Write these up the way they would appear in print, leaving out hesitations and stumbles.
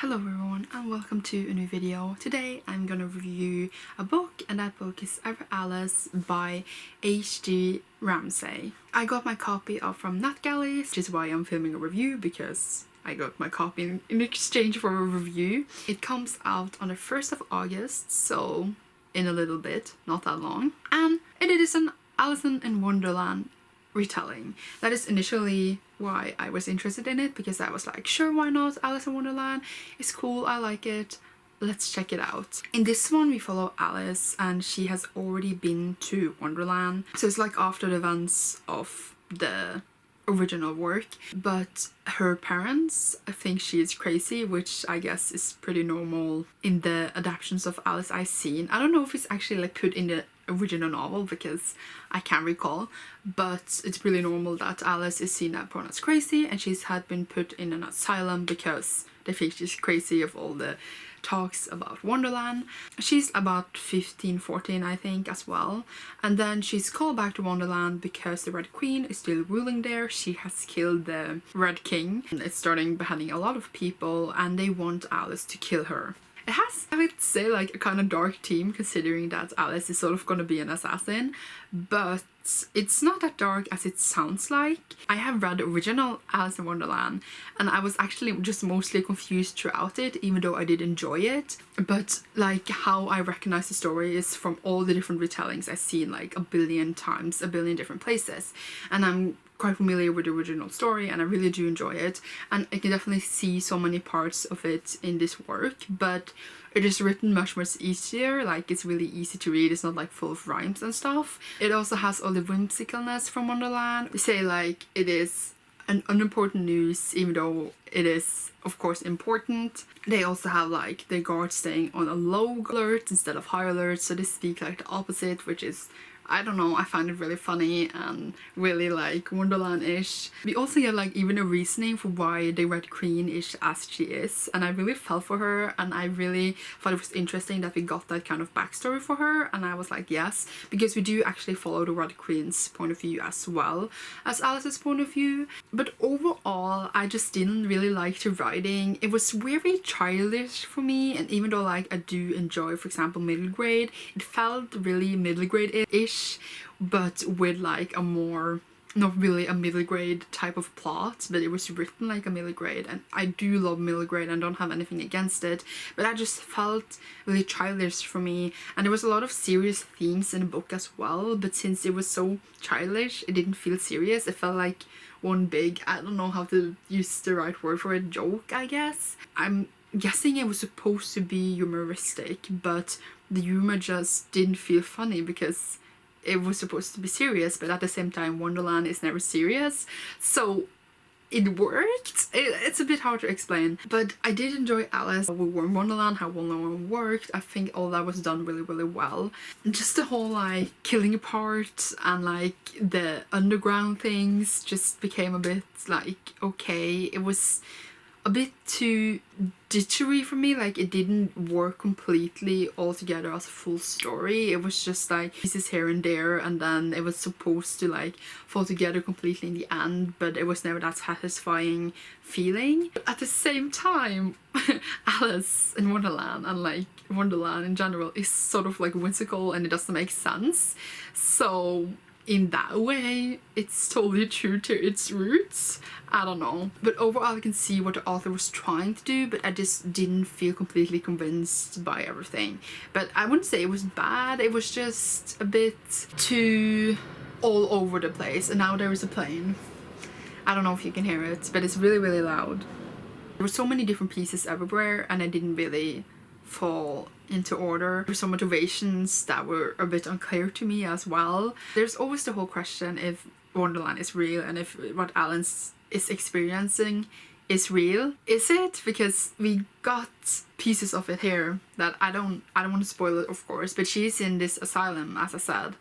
Hello everyone and welcome to a new video. Today I'm gonna review a book, and that book is Ever Alice by H.D. Ramsay. I got my copy from NetGalley, which is why I'm filming a review, because I got my copy in exchange for a review. It comes out on the 1st of August, so in a little bit, not that long. And it is an Alice in Wonderland retelling. That is initially why I was interested in it, because I was like, sure, why not? Alice in Wonderland is cool, I like it, let's check it out. In this one we follow Alice, and she has already been to Wonderland, so it's like after the events of the original work, but her parents think she is crazy, which I guess is pretty normal in the adaptations of Alice I've seen. I don't know if it's actually like put in the original novel because I can't recall, but it's really normal that Alice is seen as crazy, and she's had been put in an asylum because they think she's crazy of all the talks about Wonderland. She's about 15, 14 I think as well, and then she's called back to Wonderland because the Red Queen is still ruling there. She has killed the Red King and it's starting beheading a lot of people, and they want Alice to kill her. It has, I would say, like a kind of dark theme, considering that Alice is sort of gonna be an assassin, but it's not that dark as it sounds like. I have read the original Alice in Wonderland and I was actually just mostly confused throughout it, even though I did enjoy it. But like how I recognize the story is from all the different retellings I've seen like a billion times, a billion different places, and I'm quite familiar with the original story and I really do enjoy it, and I can definitely see so many parts of it in this work, but it is written much easier. Like, it's really easy to read, it's not like full of rhymes and stuff. It also has all the whimsicalness from Wonderland. They say like it is an unimportant news, even though it is of course important. They also have like the guards staying on a low alert instead of high alert, so they speak like the opposite, which is, I don't know, I find it really funny and really like Wonderland-ish. We also get like even a reasoning for why the Red Queen is as she is, and I really felt for her, and I really thought it was interesting that we got that kind of backstory for her, and I was like yes, because we do actually follow the Red Queen's point of view as well as Alice's point of view. But overall I just didn't really like the writing. It was very childish for me, and even though like I do enjoy, for example, middle grade, it felt really middle grade-ish, but with like a more, not really a middle grade type of plot, but it was written like a middle grade, and I do love middle grade and don't have anything against it, but I just felt really childish for me. And there was a lot of serious themes in the book as well, but since it was so childish it didn't feel serious. It felt like one big, I don't know how to use the right word for it, joke, I guess. I'm guessing it was supposed to be humoristic, but the humor just didn't feel funny because it was supposed to be serious, but at the same time Wonderland is never serious, so it worked. It's a bit hard to explain, but I did enjoy Alice. We were in Wonderland, how Wonderland worked. I think all that was done really well. Just the whole like killing part and like the underground things just became a bit like, okay, it was a bit too ditchery for me. Like, it didn't work completely all together as a full story. It was just like pieces here and there, and then it was supposed to like fall together completely in the end, but it was never that satisfying feeling. But at the same time Alice in Wonderland and like Wonderland in general is sort of like whimsical and it doesn't make sense, so in that way it's totally true to its roots. I don't know, but overall I can see what the author was trying to do, but I just didn't feel completely convinced by everything. But I wouldn't say it was bad, it was just a bit too all over the place. And now there is a plane. I don't know if you can hear it, but it's really loud. There were so many different pieces everywhere and I didn't really fall into order. There were some motivations that were a bit unclear to me as well. There's always the whole question if Wonderland is real and if what Alice is experiencing is real. Is it? Because we got pieces of it here that I don't want to spoil it, of course, but she's in this asylum, as I said,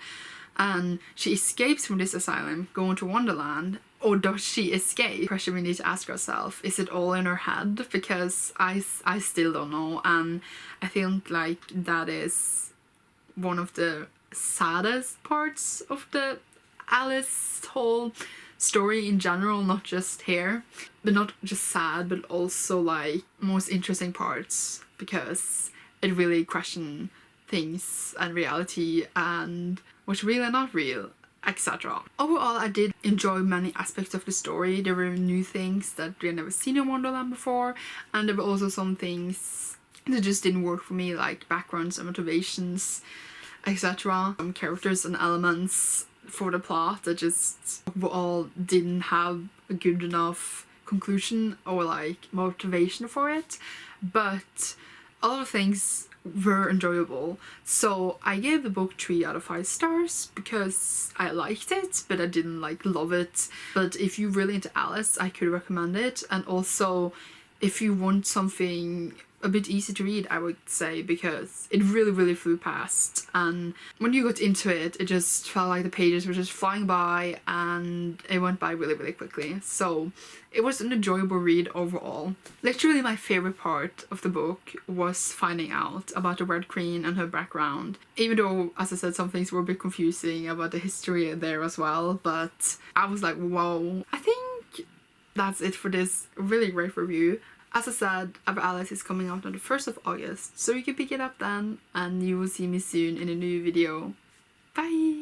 and she escapes from this asylum going to Wonderland. Or does she escape? Question we need to ask ourselves. Is it all in her head? Because I still don't know, and I think like that is one of the saddest parts of the Alice whole story in general, not just here, but not just sad, but also like most interesting parts, because it really questioned things and reality and what's real and not real, etc. Overall, I did enjoy many aspects of the story. There were new things that we had never seen in Wonderland before, and there were also some things that just didn't work for me, like backgrounds and motivations, etc. Some characters and elements for the plot that just all didn't have a good enough conclusion or like motivation for it, but a lot of things were enjoyable. So I gave the book 3 out of 5 stars because I liked it, but I didn't like love it. But if you're really into Alice, I could recommend it. And also if you want something a bit easy to read, I would say, because it really flew past, and when you got into it, it just felt like the pages were just flying by and it went by really quickly. So it was an enjoyable read overall. Literally my favorite part of the book was finding out about the Red Queen and her background, even though, as I said, some things were a bit confusing about the history there as well, but I was like, whoa. I think that's it for this really great review. As I said, Our Alice is coming out on the 1st of August, so you can pick it up then, and you will see me soon in a new video. Bye!